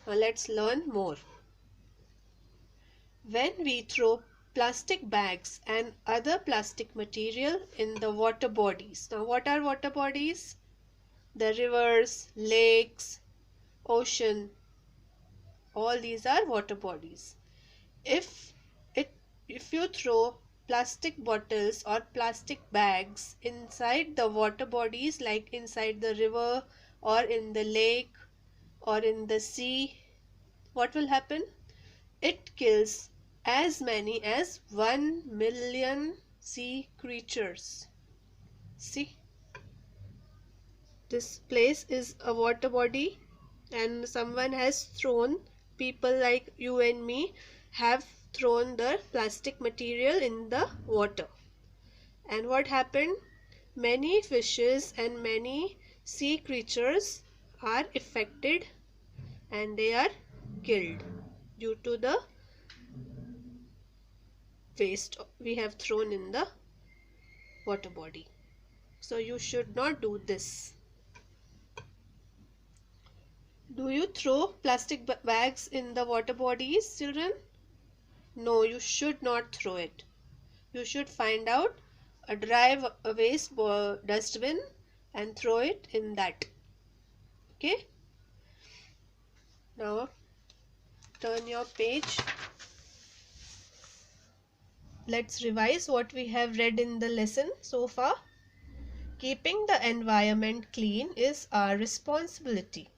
Now let's learn more. When we throw plastic bags and other plastic material in the water bodies. Now what are water bodies? The rivers, lakes, ocean, all these are water bodies. If it if you throw plastic bottles or plastic bags inside the water bodies, like inside the river or in the lake or in the sea, what will happen? It kills as many as 1 million sea creatures. See, this place is a water body and someone has thrown, people like you and me have thrown the plastic material in the water. And what happened? Many fishes and many sea creatures are affected and they are killed due to the waste we have thrown in the water body. So you should not do this. Do you throw plastic bags in the water bodies, children? No, you should not throw it. You should find out a dry waste dustbin and throw it in that. Okay? Now turn your page. Let's revise what we have read in the lesson so far. Keeping the environment clean is our responsibility.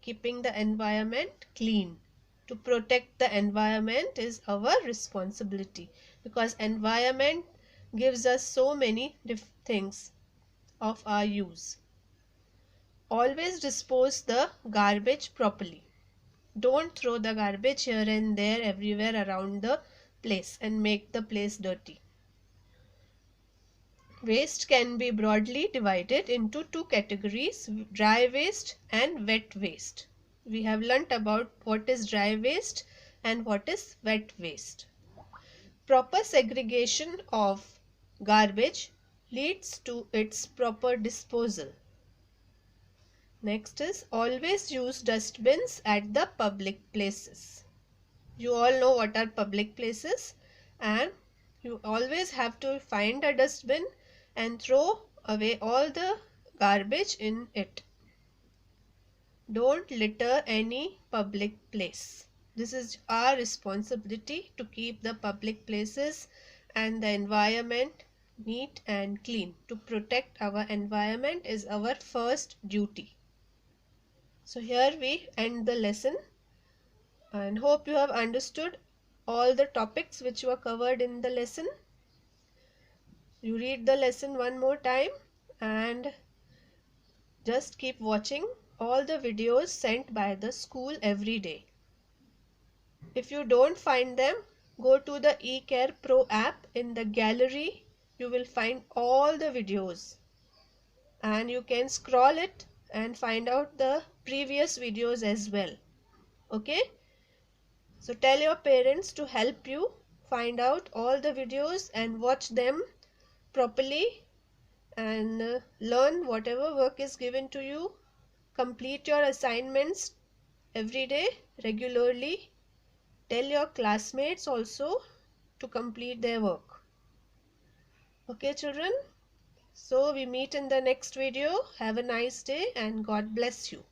Keeping the environment clean, to protect the environment is our responsibility, because environment gives us so many things of our use. Always dispose the garbage properly. Don't throw the garbage here and there everywhere around the place and make the place dirty. Waste can be broadly divided into two categories: dry waste and wet waste. We have learnt about what is dry waste and what is wet waste. Proper segregation of garbage leads to its proper disposal. Next is always use dustbins at the public places. You all know what are public places, and you always have to find a dustbin and throw away all the garbage in it. Don't litter any public place. This is our responsibility to keep the public places and the environment neat and clean. To protect our environment is our first duty. So here we end the lesson and hope you have understood all the topics which were covered in the lesson. You read the lesson one more time and just keep watching all the videos sent by the school every day. If you don't find them, go to the eCare Pro app. In the gallery, you will find all the videos and you can scroll it and find out the previous videos as well. Okay? So tell your parents to help you find out all the videos and watch them properly and learn whatever work is given to you. Complete your assignments every day regularly. Tell your classmates also to complete their work. Okay, children? So we meet in the next video. Have a nice day and God bless you.